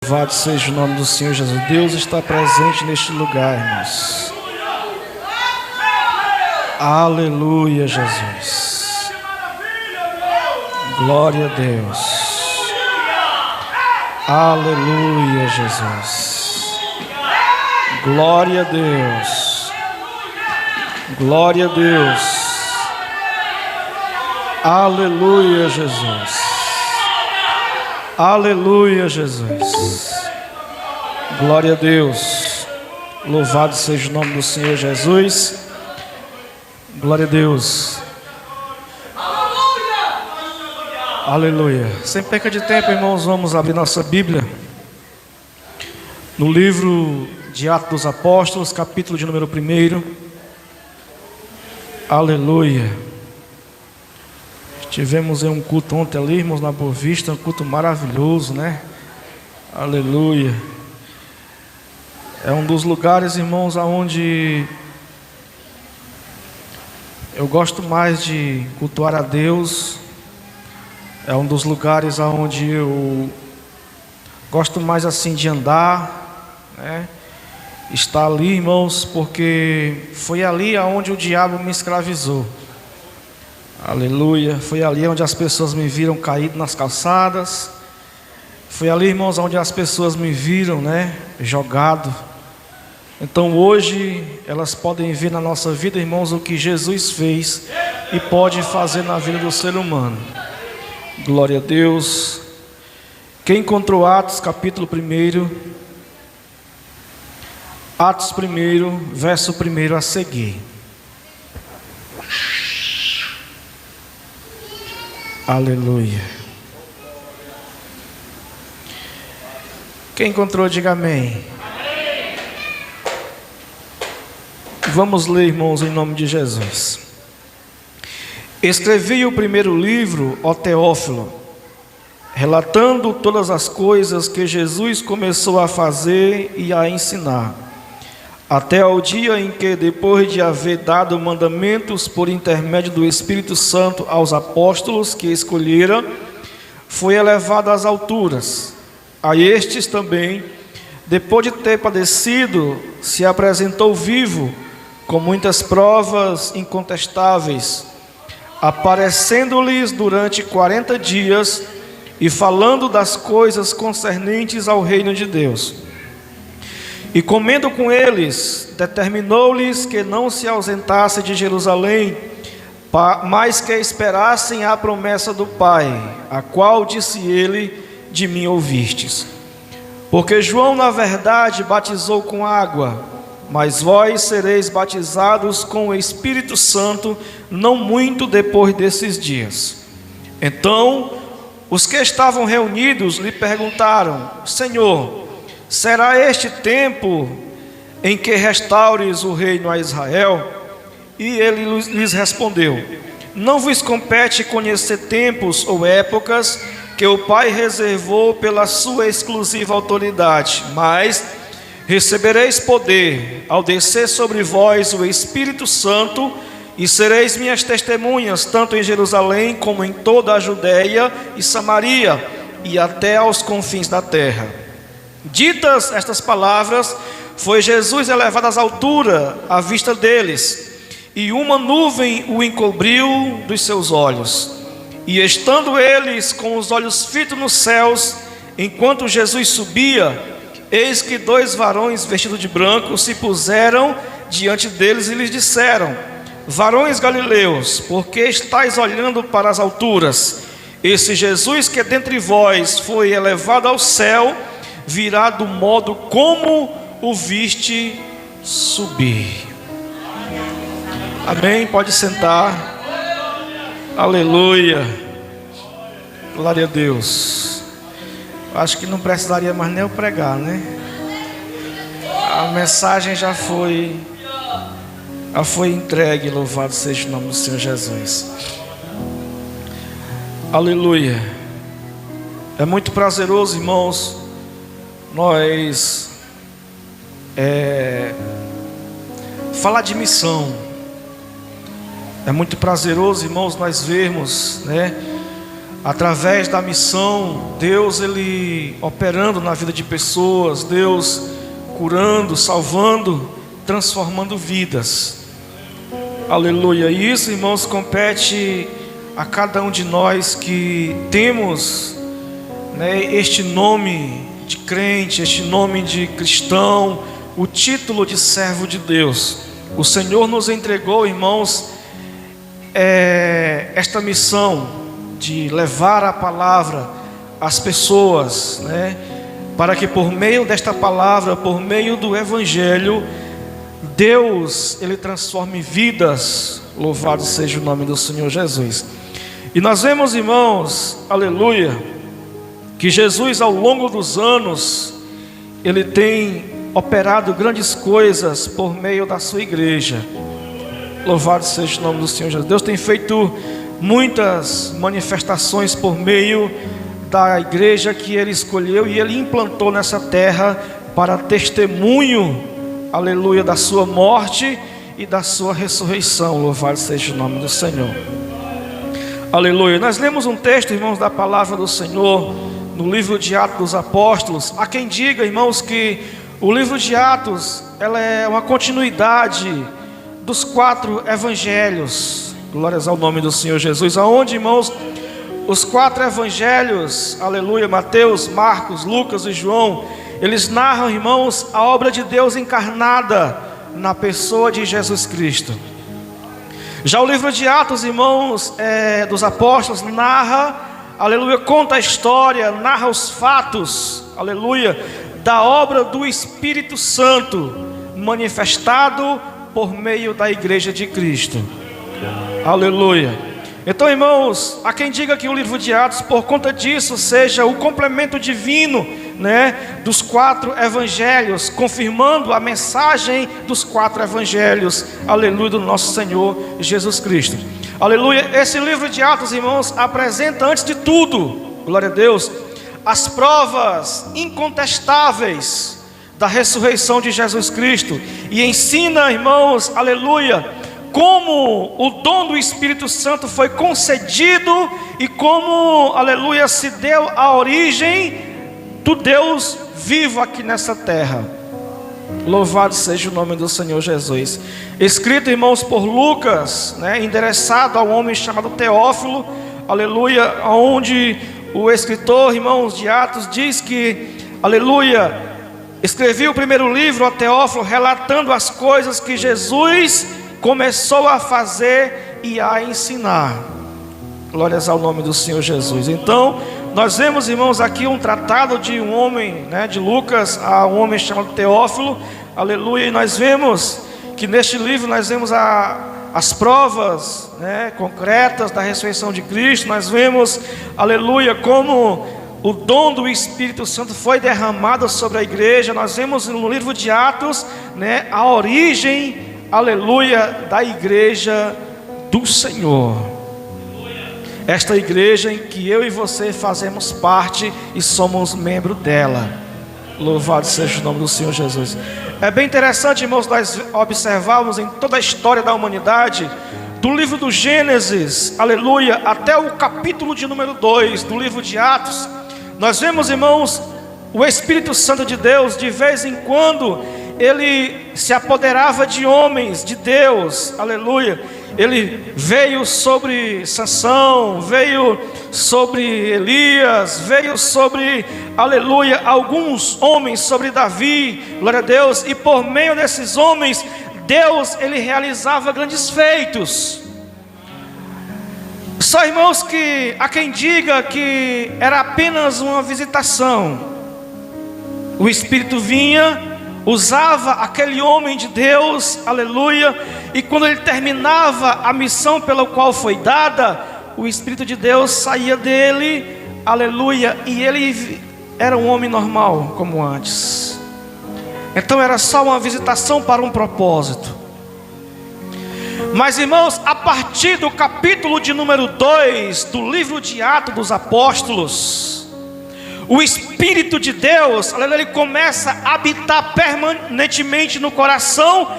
Louvado seja o nome do Senhor Jesus. Deus está presente neste lugar, irmãos. Aleluia, Jesus. Glória a Deus. Aleluia, Jesus. Glória a Deus. Glória a Deus. Aleluia, Jesus. Aleluia, Jesus. Glória a Deus. Louvado seja o nome do Senhor Jesus. Glória a Deus. Aleluia. Sem perca de tempo, irmãos, vamos abrir nossa Bíblia no livro de Atos dos Apóstolos, capítulo de número 1. Aleluia. Tivemos um culto ontem ali, irmãos, na Boa Vista, um culto maravilhoso, né? Aleluia. É um dos lugares, irmãos, aonde eu gosto mais de cultuar a Deus. É um dos lugares aonde eu gosto mais assim de andar, né? Estar ali, irmãos, porque foi ali aonde o diabo me escravizou. Aleluia. Foi ali onde as pessoas me viram caído nas calçadas. Foi ali, irmãos, onde as pessoas me viram, né, jogado. Então hoje elas podem ver na nossa vida, irmãos, o que Jesus fez e pode fazer na vida do ser humano. Glória a Deus. Quem encontrou Atos capítulo 1? Atos 1, verso 1 a seguir. Aleluia. Quem encontrou, diga amém. Amém. Vamos ler, irmãos, em nome de Jesus. Escrevi o primeiro livro, ó Teófilo, relatando todas as coisas que Jesus começou a fazer e a ensinar, até ao dia em que, depois de haver dado mandamentos por intermédio do Espírito Santo aos apóstolos que escolhera, foi elevado às alturas. A estes também, depois de ter padecido, se apresentou vivo, com muitas provas incontestáveis, aparecendo-lhes durante 40 dias e falando das coisas concernentes ao reino de Deus. E comendo com eles, determinou-lhes que não se ausentassem de Jerusalém, mas que esperassem a promessa do Pai, a qual disse ele: de mim ouvistes. Porque João, na verdade, batizou com água, mas vós sereis batizados com o Espírito Santo, não muito depois desses dias. Então, os que estavam reunidos lhe perguntaram: Senhor, será este tempo em que restaures o reino a Israel? E ele lhes respondeu: não vos compete conhecer tempos ou épocas que o Pai reservou pela sua exclusiva autoridade, mas recebereis poder ao descer sobre vós o Espírito Santo, e sereis minhas testemunhas, tanto em Jerusalém como em toda a Judéia e Samaria, e até aos confins da terra. Ditas estas palavras, foi Jesus elevado às alturas à vista deles, e uma nuvem o encobriu dos seus olhos. E estando eles com os olhos fitos nos céus, enquanto Jesus subia, eis que 2 varões vestidos de branco se puseram diante deles e lhes disseram: varões galileus, por que estáis olhando para as alturas? Esse Jesus que dentre vós foi elevado ao céu, virá do modo como o viste subir. Amém, pode sentar. Aleluia. Glória a Deus. Acho que não precisaria mais nem eu pregar, né? A mensagem já foi entregue. Louvado seja o nome do Senhor Jesus. Aleluia. É muito prazeroso, irmãos, nós falar de missão. É muito prazeroso, irmãos, nós vermos, né, através da missão, Deus ele operando na vida de pessoas, Deus curando, salvando, transformando vidas. Aleluia. E isso, irmãos, compete a cada um de nós que temos, este nome de crente, este nome de cristão, o título de servo de Deus. O Senhor nos entregou, irmãos, esta missão de levar a palavra às pessoas, para que por meio desta palavra, por meio do Evangelho, Deus ele transforme vidas. Louvado seja o nome do Senhor Jesus. E nós vemos, irmãos, aleluia, que Jesus ao longo dos anos ele tem operado grandes coisas por meio da sua igreja. Louvado seja o nome do Senhor Jesus. Deus tem feito muitas manifestações por meio da igreja que Ele escolheu e Ele implantou nessa terra para testemunho, aleluia, da sua morte e da sua ressurreição. Louvado seja o nome do Senhor. Aleluia. Nós lemos um texto, irmãos, da palavra do Senhor no livro de Atos dos Apóstolos. Há quem diga, irmãos, que o livro de Atos ela é uma continuidade dos 4 evangelhos. Glórias ao nome do Senhor Jesus. Aonde, irmãos, os 4 evangelhos, aleluia, Mateus, Marcos, Lucas e João, eles narram, irmãos, a obra de Deus encarnada na pessoa de Jesus Cristo. Já o livro de Atos, irmãos, dos apóstolos, narra, aleluia, conta a história, narra os fatos, aleluia, da obra do Espírito Santo manifestado por meio da igreja de Cristo. Aleluia. Então, irmãos, há quem diga que o livro de Atos, por conta disso, seja o complemento divino, dos 4 evangelhos, confirmando a mensagem dos 4 evangelhos, aleluia, do nosso Senhor Jesus Cristo. Aleluia. Esse livro de Atos, irmãos, apresenta antes de tudo, glória a Deus, as provas incontestáveis da ressurreição de Jesus Cristo, e ensina, irmãos, aleluia, como o dom do Espírito Santo foi concedido e como, aleluia, se deu a origem do Deus vivo aqui nessa terra. Louvado seja o nome do Senhor Jesus. Escrito, irmãos, por Lucas, endereçado a um homem chamado Teófilo, aleluia, onde o escritor, irmãos, de Atos diz que, aleluia, escrevi o primeiro livro a Teófilo, relatando as coisas que Jesus começou a fazer e a ensinar. Glórias ao nome do Senhor Jesus. Então, nós vemos, irmãos, aqui um tratado de um homem, de Lucas, a um homem chamado Teófilo, aleluia, e nós vemos que neste livro nós vemos as provas, concretas da ressurreição de Cristo. Nós vemos, aleluia, como o dom do Espírito Santo foi derramado sobre a igreja. Nós vemos no livro de Atos, a origem, aleluia, da igreja do Senhor. Esta igreja em que eu e você fazemos parte e somos membro dela. Louvado seja o nome do Senhor Jesus. É bem interessante, irmãos, nós observarmos em toda a história da humanidade, do livro do Gênesis, aleluia, até o capítulo de número 2 do livro de Atos. Nós vemos, irmãos, o Espírito Santo de Deus, de vez em quando, ele se apoderava de homens de Deus, aleluia. Ele veio sobre Sansão, veio sobre Elias, veio sobre, aleluia, alguns homens, sobre Davi, glória a Deus. E por meio desses homens, Deus, ele realizava grandes feitos. Só, irmãos, que há quem diga que era apenas uma visitação. O Espírito vinha, usava aquele homem de Deus, aleluia, e quando ele terminava a missão pela qual foi dada, o Espírito de Deus saía dele, aleluia, e ele era um homem normal, como antes. Então era só uma visitação para um propósito. Mas, irmãos, a partir do capítulo de número 2 do livro de Atos dos Apóstolos, o Espírito de Deus, aleluia, ele começa a habitar permanentemente no coração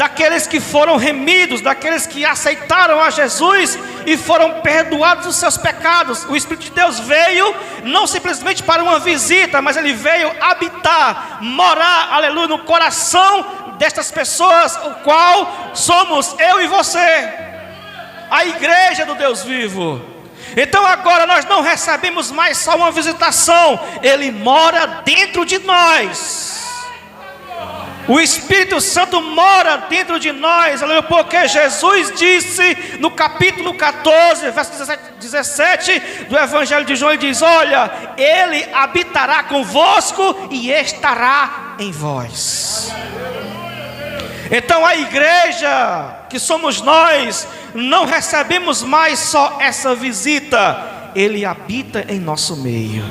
daqueles que foram remidos, daqueles que aceitaram a Jesus e foram perdoados os seus pecados. O Espírito de Deus veio não simplesmente para uma visita, mas ele veio habitar, morar, aleluia, no coração destas pessoas, o qual somos eu e você, a igreja do Deus vivo. Então agora nós não recebemos mais só uma visitação, Ele mora dentro de nós. O Espírito Santo mora dentro de nós, porque Jesus disse no capítulo 14, verso 17 do Evangelho de João, ele diz: olha, Ele habitará convosco e estará em vós. Então a igreja, que somos nós, não recebemos mais só essa visita, Ele habita em nosso meio,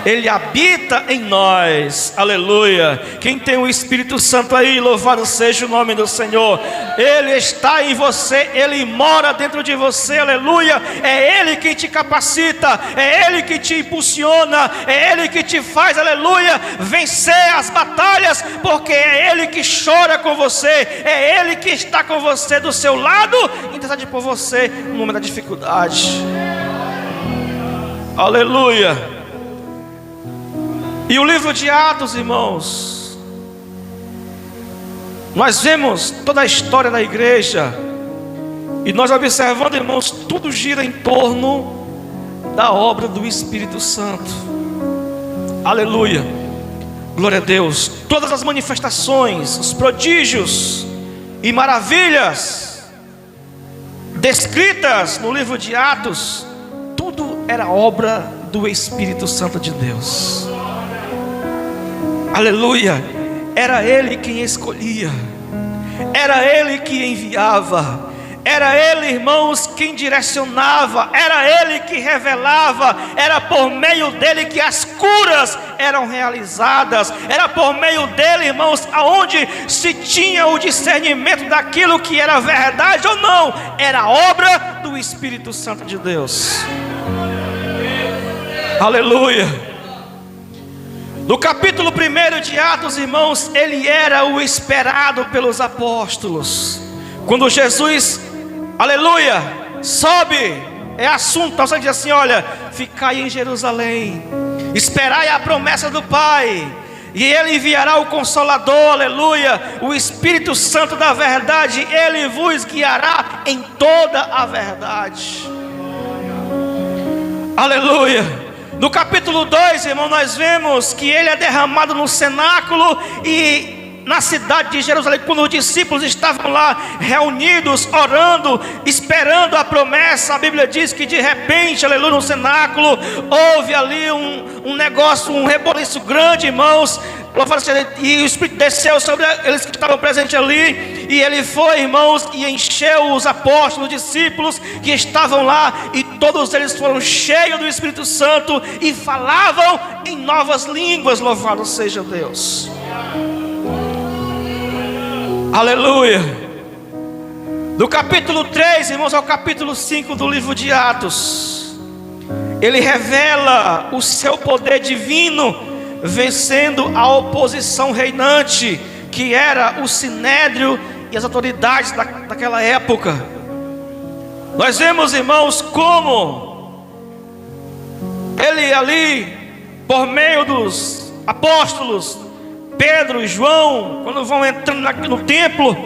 Ele habita em nós, aleluia. Quem tem o Espírito Santo aí, louvado seja o nome do Senhor. Ele está em você, Ele mora dentro de você, aleluia. É Ele quem te capacita, é Ele que te impulsiona, é Ele que te faz, aleluia, vencer as batalhas, porque é Ele que chora com você, é Ele que está com você do seu lado, intercede por você no momento da dificuldade. Aleluia. E o livro de Atos, irmãos, nós vemos toda a história da igreja, e nós observando, irmãos, tudo gira em torno da obra do Espírito Santo. Aleluia. Glória a Deus. Todas as manifestações, os prodígios e maravilhas descritas no livro de Atos, tudo era obra do Espírito Santo de Deus. Aleluia. Era Ele quem escolhia, era Ele que enviava, era Ele, irmãos, quem direcionava, era Ele que revelava, era por meio dEle que as curas eram realizadas, era por meio dEle, irmãos, aonde se tinha o discernimento daquilo que era verdade ou não, era obra do Espírito Santo de Deus. Aleluia. No capítulo 1 de Atos, irmãos, ele era o esperado pelos apóstolos. Quando Jesus, aleluia, sobe, é assunto, então você diz assim: olha, ficai em Jerusalém, esperai a promessa do Pai, e Ele enviará o Consolador, aleluia, o Espírito Santo da verdade, Ele vos guiará em toda a verdade. Aleluia. No capítulo 2, irmão, nós vemos que Ele é derramado no cenáculo e na cidade de Jerusalém, quando os discípulos estavam lá reunidos, orando, esperando a promessa. A Bíblia diz que de repente, aleluia, no cenáculo houve ali um negócio, um reboliço grande, irmãos, e o Espírito desceu sobre eles que estavam presentes ali, e Ele foi, irmãos, e encheu os apóstolos, os discípulos que estavam lá, e todos eles foram cheios do Espírito Santo e falavam em novas línguas. Louvado seja Deus. Aleluia. Do capítulo 3, irmãos, ao capítulo 5 do livro de Atos, ele revela o seu poder divino, vencendo a oposição reinante, que era o sinédrio e as autoridades daquela época. Nós vemos, irmãos, como ele ali, por meio dos apóstolos Pedro e João, quando vão entrando no templo,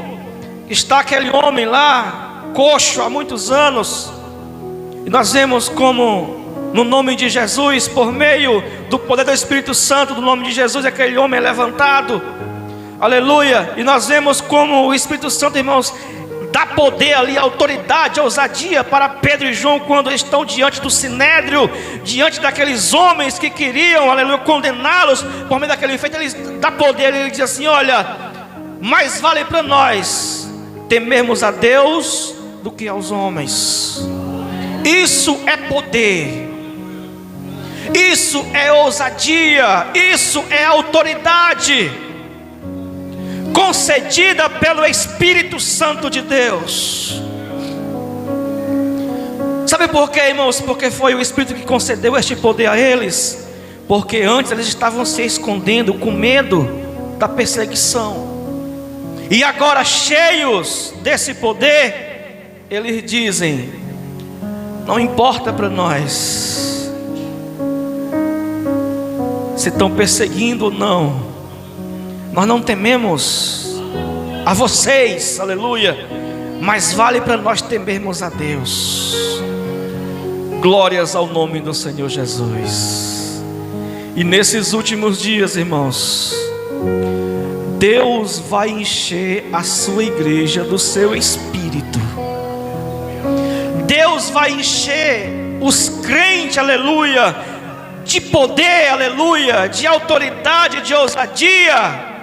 está aquele homem lá, coxo há muitos anos, e nós vemos como no nome de Jesus, por meio do poder do Espírito Santo, do nome de Jesus, aquele homem é levantado, aleluia. E nós vemos como o Espírito Santo, irmãos, dá poder ali, autoridade, ousadia para Pedro e João, quando estão diante do sinédrio, diante daqueles homens que queriam, aleluia, condená-los por meio daquele feito. Ele dá poder, ele diz assim: olha, mais vale para nós temermos a Deus do que aos homens. Isso é poder, isso é ousadia, isso é autoridade concedida pelo Espírito Santo de Deus. Sabe por quê, irmãos? Porque foi o Espírito que concedeu este poder a eles, porque antes eles estavam se escondendo com medo da perseguição. E agora, cheios desse poder, eles dizem: não importa para nós se estão perseguindo ou não, nós não tememos a vocês, aleluia, mas vale para nós temermos a Deus. Glórias ao nome do Senhor Jesus. E nesses últimos dias, irmãos, Deus vai encher a sua igreja do seu Espírito. Deus vai encher os crentes, aleluia, de poder, aleluia, de autoridade, de ousadia,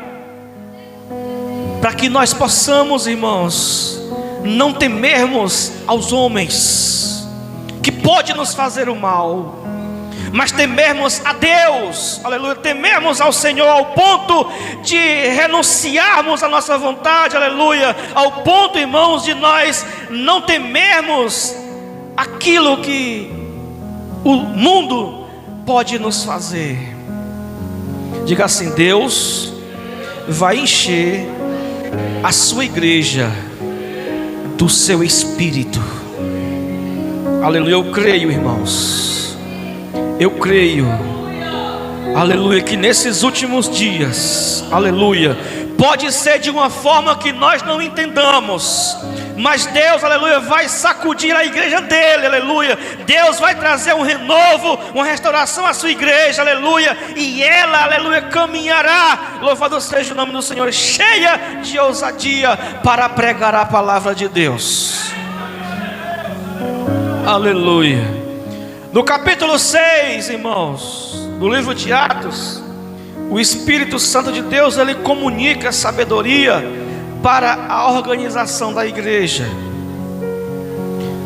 para que nós possamos, irmãos, não temermos aos homens, que pode nos fazer o mal, mas temermos a Deus, aleluia, temermos ao Senhor, ao ponto de renunciarmos à nossa vontade, aleluia, ao ponto, irmãos, de nós não temermos aquilo que o mundo pode nos fazer. Diga assim: Deus vai encher a sua igreja do seu Espírito. Aleluia, eu creio, irmãos, eu creio, aleluia, que nesses últimos dias, aleluia, pode ser de uma forma que nós não entendamos, mas Deus, aleluia, vai sacudir a igreja dele, aleluia. Deus vai trazer um renovo, uma restauração à sua igreja, aleluia. E ela, aleluia, caminhará, louvado seja o nome do Senhor, cheia de ousadia para pregar a palavra de Deus. Aleluia. No capítulo 6, irmãos, do livro de Atos, o Espírito Santo de Deus, ele comunica sabedoria para a organização da igreja.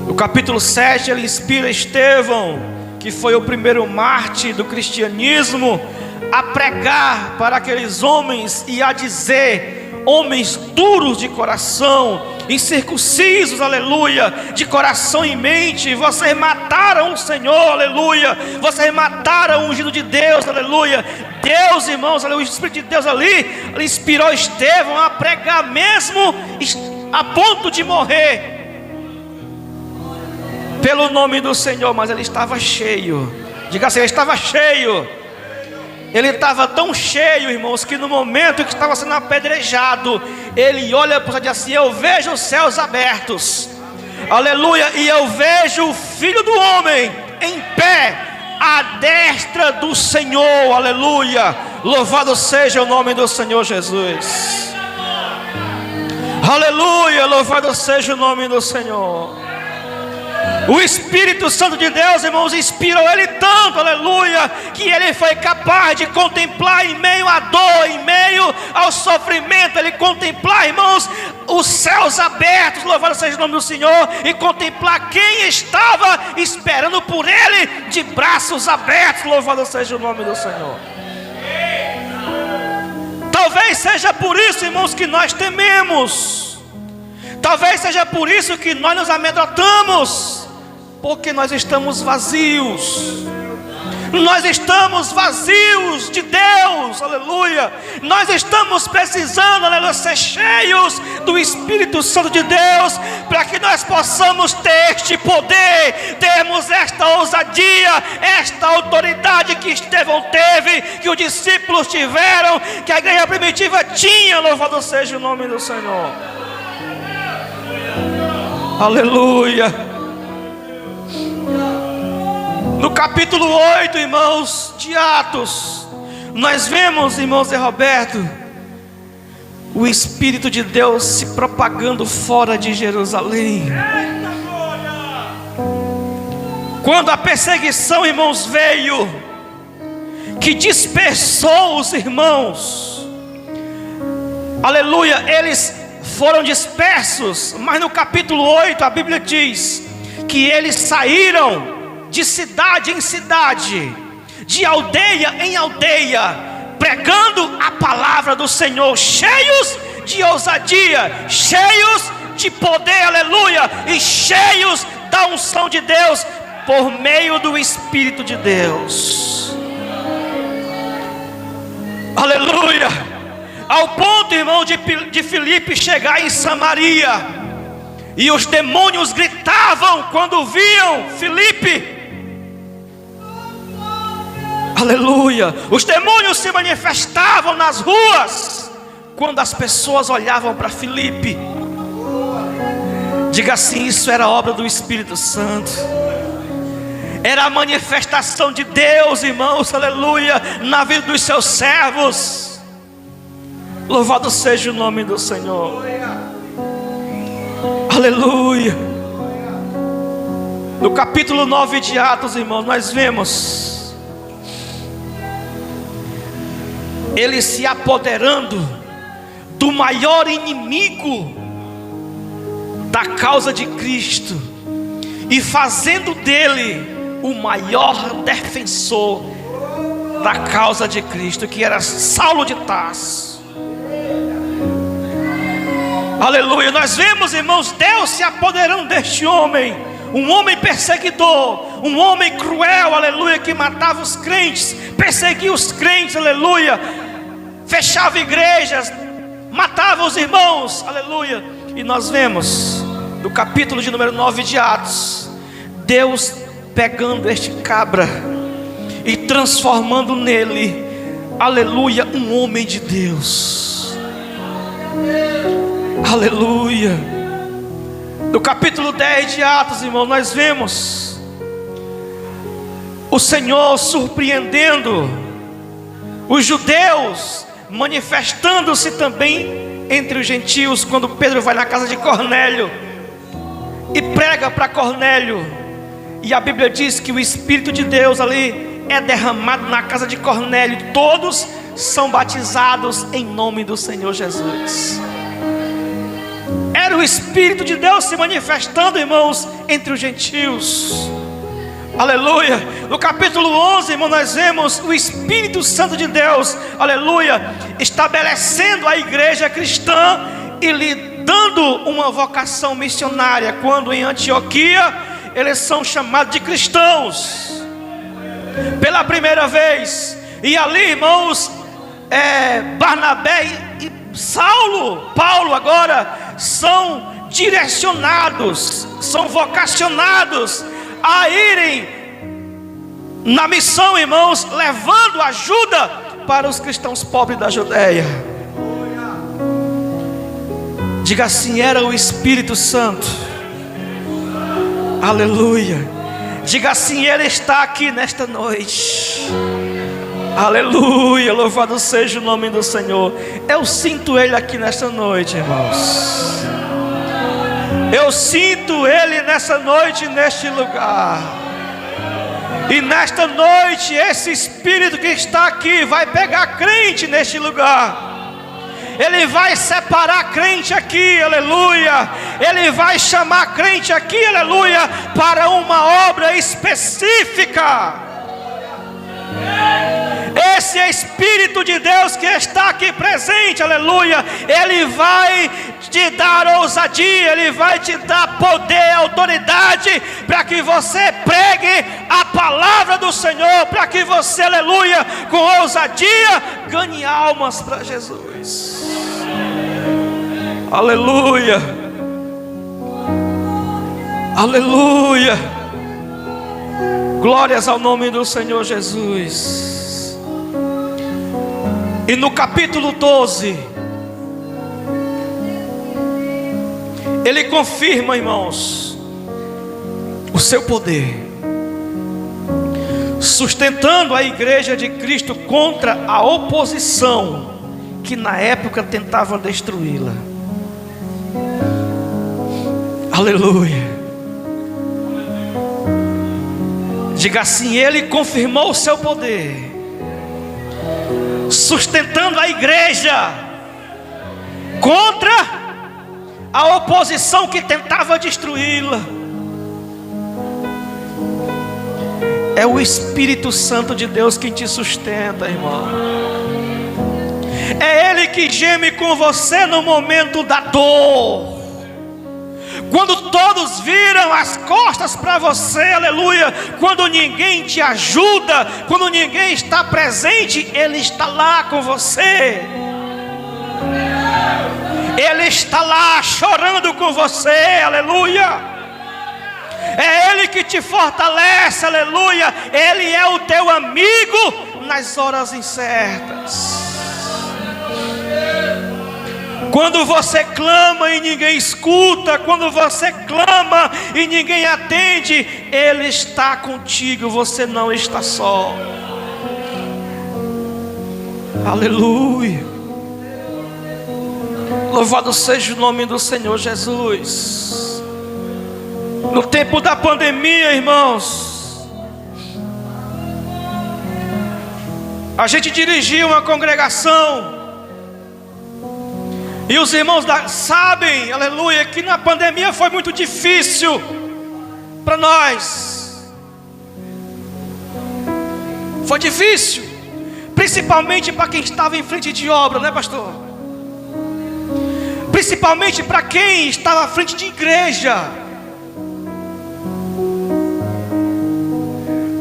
No capítulo 7, ele inspira Estevão, que foi o primeiro mártir do cristianismo, a pregar para aqueles homens e a dizer: homens duros de coração, incircuncisos, aleluia, de coração e mente, vocês mataram o Senhor, aleluia, vocês mataram o ungido de Deus, aleluia. Deus, irmãos, aleluia, o Espírito de Deus ali, ele inspirou Estevão a pregar mesmo a ponto de morrer pelo nome do Senhor, mas ele estava cheio. Diga assim: ele estava cheio. Ele estava tão cheio, irmãos, que no momento que estava sendo apedrejado, ele olha para o céu e diz assim: eu vejo os céus abertos, aleluia, e eu vejo o Filho do Homem em pé à destra do Senhor, aleluia. Louvado seja o nome do Senhor Jesus. Aleluia, louvado seja o nome do Senhor. O Espírito Santo de Deus, irmãos, inspirou ele tanto, aleluia, que ele foi capaz de contemplar em meio à dor, em meio ao sofrimento, ele contemplar, irmãos, os céus abertos, louvado seja o nome do Senhor, e contemplar quem estava esperando por ele de braços abertos, louvado seja o nome do Senhor. Talvez seja por isso, irmãos, que nós tememos. Talvez seja por isso que nós nos amedrontamos, porque nós estamos vazios. Nós estamos vazios de Deus, aleluia. Nós estamos precisando, aleluia, ser cheios do Espírito Santo de Deus, para que nós possamos ter este poder, termos esta ousadia, esta autoridade que Estevão teve, que os discípulos tiveram, que a igreja primitiva tinha, louvado seja o nome do Senhor. Aleluia. No capítulo 8, irmãos, de Atos, nós vemos, irmãos de Roberto, o Espírito de Deus se propagando fora de Jerusalém. Quando a perseguição, irmãos, veio, que dispersou os irmãos, aleluia, eles foram dispersos, mas no capítulo 8 a Bíblia diz que eles saíram de cidade em cidade, de aldeia em aldeia, pregando a palavra do Senhor, cheios de ousadia, cheios de poder, aleluia, e cheios da unção de Deus, por meio do Espírito de Deus. Aleluia. ao ponto, irmão, de Filipe chegar em Samaria, e os demônios gritavam quando viam Filipe. Aleluia. Os demônios se manifestavam nas ruas quando as pessoas olhavam para Filipe. Diga assim: isso era obra do Espírito Santo. Era a manifestação de Deus, irmãos, aleluia, na vida dos seus servos. Louvado seja o nome do Senhor. Aleluia. No capítulo 9 de Atos, irmãos, nós vemos ele se apoderando do maior inimigo da causa de Cristo e fazendo dele o maior defensor da causa de Cristo, que era Saulo de Tarso. Aleluia. Nós vemos, irmãos, Deus se apoderando deste homem, um homem perseguidor, um homem cruel, aleluia, que matava os crentes, perseguia os crentes, aleluia, fechava igrejas, matava os irmãos, aleluia. E nós vemos no capítulo de número 9 de Atos, Deus pegando este cabra e transformando nele, aleluia, um homem de Deus. Aleluia. No capítulo 10 de Atos, irmão, nós vemos o Senhor surpreendendo os judeus, manifestando-se também entre os gentios, quando Pedro vai na casa de Cornélio e prega para Cornélio, e a Bíblia diz que o Espírito de Deus ali é derramado na casa de Cornélio, todos são batizados em nome do Senhor Jesus. Era o Espírito de Deus se manifestando, irmãos, entre os gentios. Aleluia. No capítulo 11, irmão, nós vemos o Espírito Santo de Deus, aleluia, estabelecendo a igreja cristã e lhe dando uma vocação missionária. Quando em Antioquia eles são chamados de cristãos pela primeira vez, e ali, irmãos, Barnabé e Paulo agora são direcionados, são vocacionados a irem na missão, irmãos, levando ajuda para os cristãos pobres da Judeia. Diga assim: era o Espírito Santo. Aleluia. Diga assim: ele está aqui nesta noite. Aleluia, louvado seja o nome do Senhor. Eu sinto ele aqui nesta noite, irmãos. Eu sinto ele nessa noite, neste lugar. E nesta noite, esse Espírito que está aqui vai pegar crente neste lugar. Ele vai separar crente aqui, aleluia. Ele vai chamar crente aqui, aleluia, para uma obra específica. Esse Espírito de Deus que está aqui presente, aleluia, ele vai te dar ousadia, ele vai te dar poder, autoridade, para que você pregue a palavra do Senhor, para que você, aleluia, com ousadia, ganhe almas para Jesus. Aleluia. Aleluia. Glórias ao nome do Senhor Jesus. E no capítulo 12, ele confirma, irmãos, o seu poder, sustentando a igreja de Cristo contra a oposição que na época tentava destruí-la. Aleluia. Diga assim: ele confirmou o seu poder, sustentando a igreja contra a oposição que tentava destruí-la. É o Espírito Santo de Deus que te sustenta, irmão. É Ele que geme com você no momento da dor. Quando todos viram as costas para você, aleluia, quando ninguém te ajuda, quando ninguém está presente, Ele está lá com você. Ele está lá chorando com você, aleluia. É Ele que te fortalece, aleluia. Ele é o teu amigo nas horas incertas. Quando você clama e ninguém escuta, quando você clama e ninguém atende, Ele está contigo, você não está só. Aleluia. Louvado seja o nome do Senhor Jesus. No tempo da pandemia, irmãos, a gente dirigia uma congregação. E os irmãos sabem, aleluia, que na pandemia foi muito difícil para nós. Foi difícil, principalmente para quem estava em frente de obra, né, pastor? Principalmente para quem estava à frente de igreja.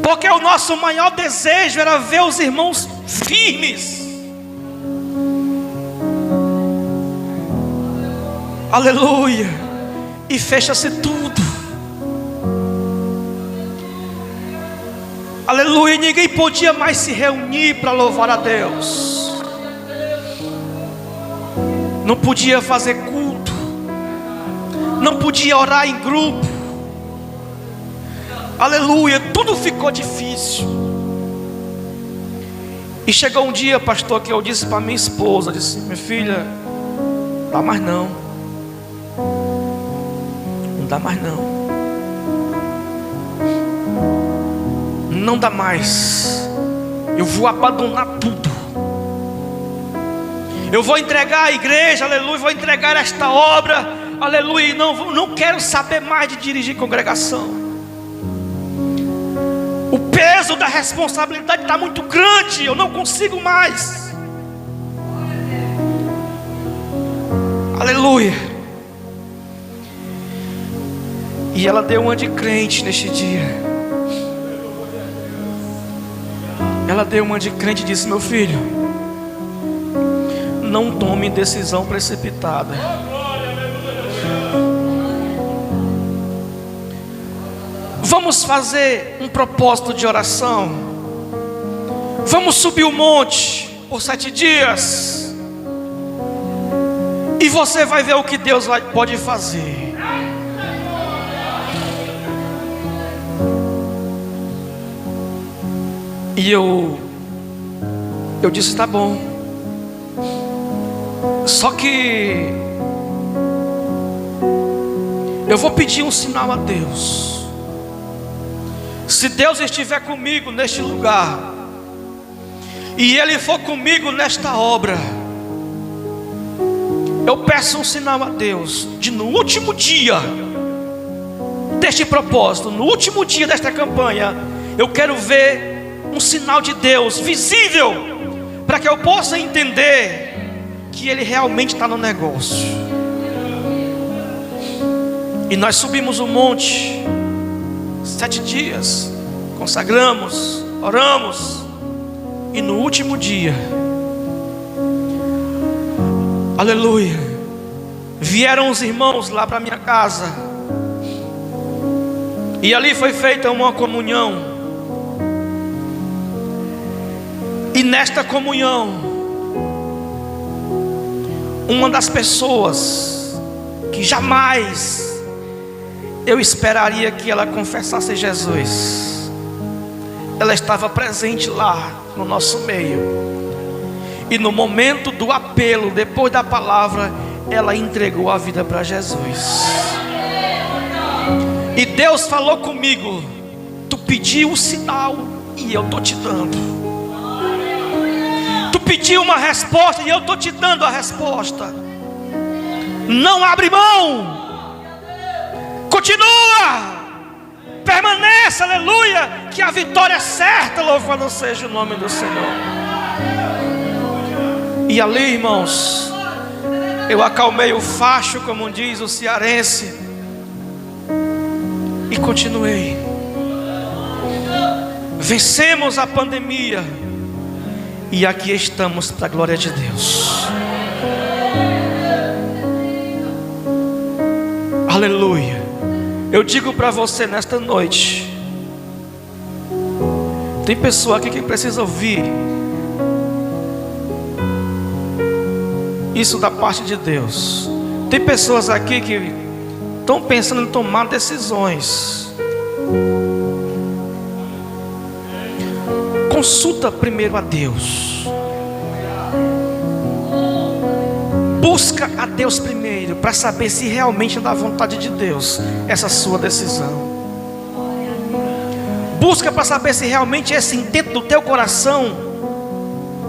Porque o nosso maior desejo era ver os irmãos firmes. Aleluia. E fecha-se tudo. Aleluia. E ninguém podia mais se reunir para louvar a Deus. Não podia fazer culto. Não podia orar em grupo. Aleluia. Tudo ficou difícil. E chegou um dia, pastor, que eu disse para minha esposa, disse: minha filha, não dá mais não. Não dá mais não. Não dá mais. Eu vou abandonar tudo. Eu vou entregar a igreja, aleluia. Vou entregar esta obra, aleluia. Não quero saber mais de dirigir congregação. O peso da responsabilidade está muito grande. Eu não consigo mais. Aleluia. E ela deu uma de crente neste dia. Ela deu uma de crente e disse: meu filho, não tome decisão precipitada. Vamos fazer um propósito de oração. Vamos subir o monte por 7 dias. E você vai ver o que Deus pode fazer. E eu disse: tá bom. Só que eu vou pedir um sinal a Deus. Se Deus estiver comigo neste lugar, e Ele for comigo nesta obra, eu peço um sinal a Deus, de no último dia deste propósito, no último dia desta campanha, eu quero ver um sinal de Deus visível, para que eu possa entender que Ele realmente está no negócio. E nós subimos o monte 7 dias, consagramos, oramos. E no último dia, aleluia, vieram os irmãos lá para minha casa. E ali foi feita uma comunhão. E nesta comunhão, uma das pessoas que jamais eu esperaria que ela confessasse Jesus, ela estava presente lá no nosso meio. E no momento do apelo, depois da palavra, ela entregou a vida para Jesus. E Deus falou comigo: tu pediu um sinal e eu estou te dando. Tu pediu uma resposta e eu estou te dando a resposta. Não abre mão. Continua. Permaneça, aleluia, que a vitória é certa. Louvado seja o nome do Senhor. E ali, irmãos, eu acalmei o facho, como diz o cearense, e continuei. Vencemos a pandemia. E aqui estamos para a glória de Deus. Aleluia. Eu digo para você nesta noite, tem pessoa aqui que precisa ouvir isso da parte de Deus. Tem pessoas aqui que estão pensando em tomar decisões. Consulta primeiro a Deus. Busca a Deus primeiro, para saber se realmente é da vontade de Deus essa sua decisão. Busca para saber se realmente esse intento do teu coração,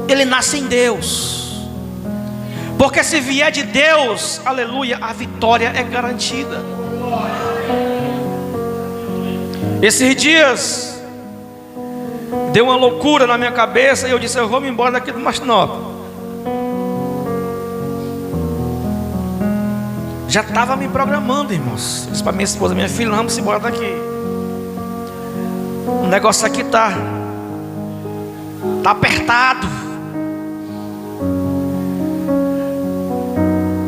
ele nasce em Deus. Porque se vier de Deus, aleluia, a vitória é garantida. Esses dias deu uma loucura na minha cabeça e eu disse: eu vou me embora daqui do Mastinópolis. Já estava me programando, irmãos. Disse para minha esposa: minha filha, vamos embora daqui. O negócio aqui está apertado.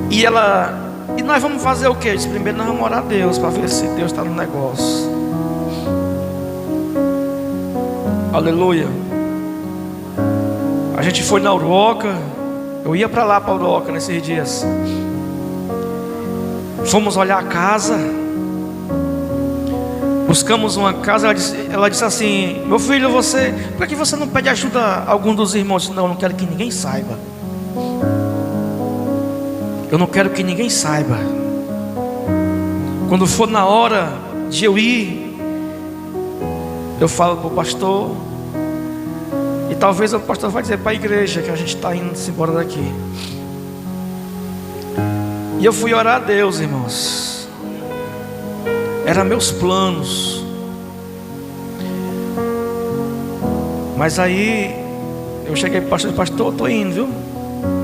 E nós vamos fazer o quê? Eu disse: primeiro nós vamos orar a Deus, para ver se Deus está no negócio. Aleluia. A gente foi na Uruoca. Eu ia para lá, para a Uruoca, nesses dias. Fomos olhar a casa. Buscamos uma casa. Ela disse assim: meu filho, por que você não pede ajuda a algum dos irmãos? Não, eu não quero que ninguém saiba. Eu não quero que ninguém saiba. Quando for na hora de eu ir, eu falo para o pastor. E talvez o pastor vai dizer para a igreja que a gente está indo embora daqui. E eu fui orar a Deus, irmãos. Eram meus planos. Mas aí eu cheguei para o pastor: pastor, estou indo, viu?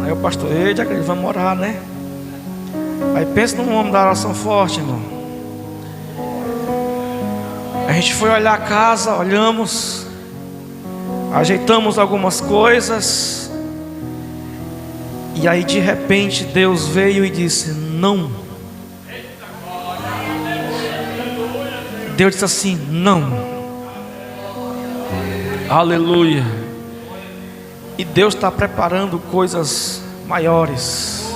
Aí o pastor: eita, vamos orar, né? Aí pensa num homem da oração forte, irmão. A gente foi olhar a casa, olhamos, ajeitamos algumas coisas. E aí de repente Deus veio e disse: não. Deus disse assim: não. Aleluia. E Deus está preparando coisas maiores.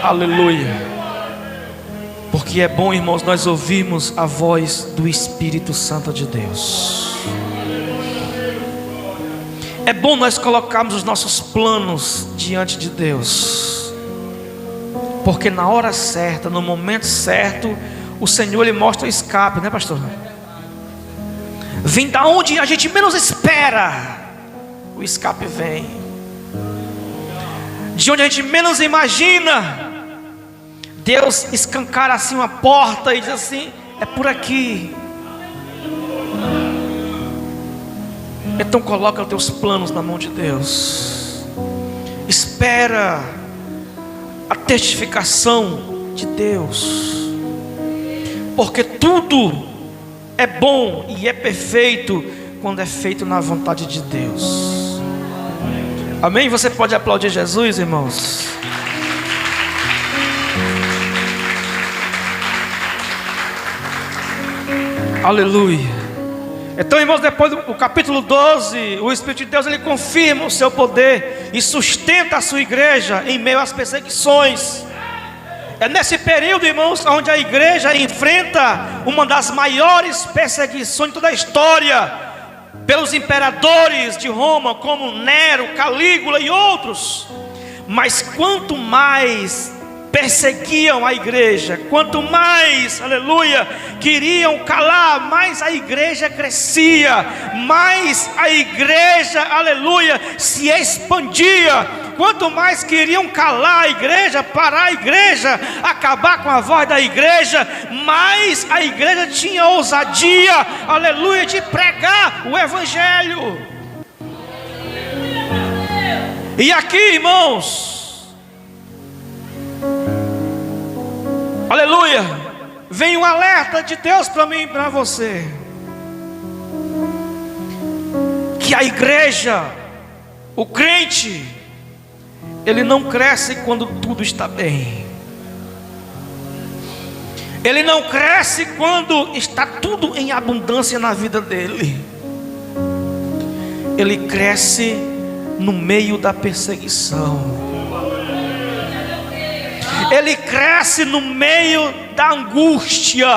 Aleluia. Porque é bom, irmãos, nós ouvirmos a voz do Espírito Santo de Deus. É bom nós colocarmos os nossos planos diante de Deus. Porque na hora certa, no momento certo, o Senhor Ele mostra o escape, né, pastor? Vem da onde a gente menos espera, o escape vem. De onde a gente menos imagina, Deus escancara assim uma porta e diz assim: é por aqui. Então coloca os teus planos na mão de Deus. Espera a testificação de Deus. Porque tudo é bom e é perfeito quando é feito na vontade de Deus. Amém? Você pode aplaudir Jesus, irmãos? Aleluia. Então, irmãos, depois do capítulo 12, o Espírito de Deus ele confirma o seu poder e sustenta a sua igreja em meio às perseguições. É nesse período, irmãos, onde a igreja enfrenta uma das maiores perseguições de toda a história, pelos imperadores de Roma, como Nero, Calígula e outros. Mas quanto mais perseguiam a igreja, quanto mais, aleluia, queriam calar, mais a igreja crescia, mais a igreja, aleluia, se expandia. Quanto mais queriam calar a igreja, parar a igreja, acabar com a voz da igreja, mais a igreja tinha ousadia, aleluia, de pregar o evangelho. E aqui, irmãos, aleluia, vem um alerta de Deus para mim e para você, que a igreja, o crente, ele não cresce quando tudo está bem. Ele não cresce quando está tudo em abundância na vida dele. Ele cresce no meio da perseguição. Ele cresce no meio da angústia,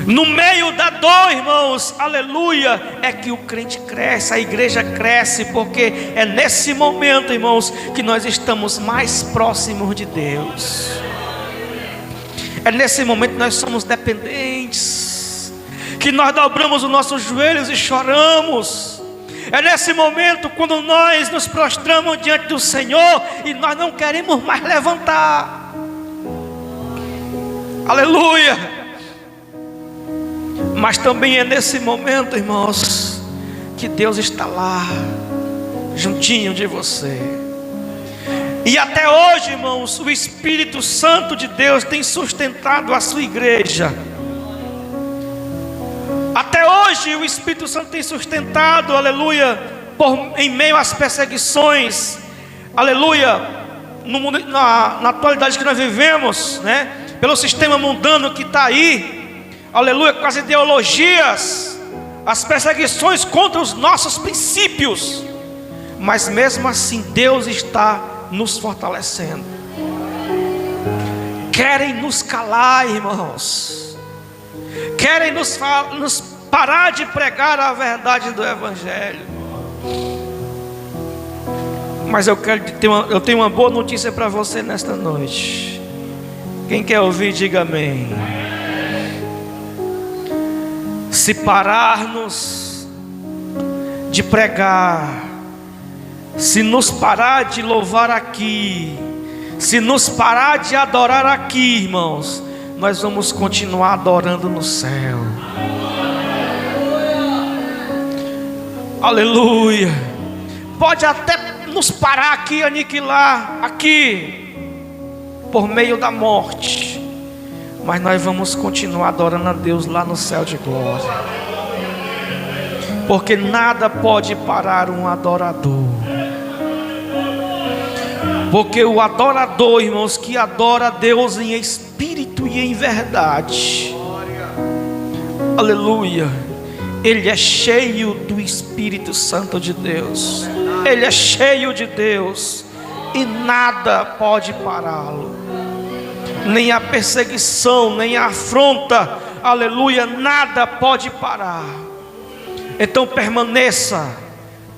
no meio da dor, irmãos, aleluia, é que o crente cresce, a igreja cresce, porque é nesse momento, irmãos, que nós estamos mais próximos de Deus. É nesse momento que nós somos dependentes, que nós dobramos os nossos joelhos e choramos. É nesse momento quando nós nos prostramos diante do Senhor e nós não queremos mais levantar. Aleluia. Mas também é nesse momento, irmãos, que Deus está lá, juntinho de você. E até hoje, irmãos, o Espírito Santo de Deus tem sustentado a sua igreja. Até hoje o Espírito Santo tem sustentado, aleluia, em meio às perseguições, aleluia, no mundo, na atualidade que nós vivemos, né? Pelo sistema mundano que está aí, aleluia, com as ideologias, as perseguições contra os nossos princípios. Mas mesmo assim Deus está nos fortalecendo. Querem nos calar, irmãos. Querem nos parar de pregar a verdade do Evangelho. Mas eu tenho uma boa notícia para você nesta noite. Quem quer ouvir, diga amém. Se pararmos de pregar, se nos parar de louvar aqui, se nos parar de adorar aqui, irmãos, nós vamos continuar adorando no céu. Aleluia. Pode até nos parar aqui, aniquilar aqui, por meio da morte, mas nós vamos continuar adorando a Deus lá no céu de glória. Porque nada pode parar um adorador. Porque o adorador, irmãos, que adora a Deus em espírito e em verdade, aleluia, ele é cheio do Espírito Santo de Deus. Ele é cheio de Deus e nada pode pará-lo. Nem a perseguição, nem a afronta, aleluia, nada pode parar. Então permaneça,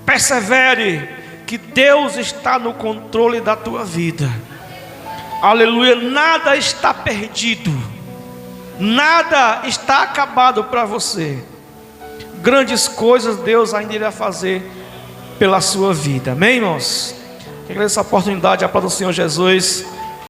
persevere, que Deus está no controle da tua vida. Aleluia, nada está perdido, nada está acabado para você. Grandes coisas Deus ainda irá fazer pela sua vida. Amém, irmãos? Que essa oportunidade, a paz do Senhor Jesus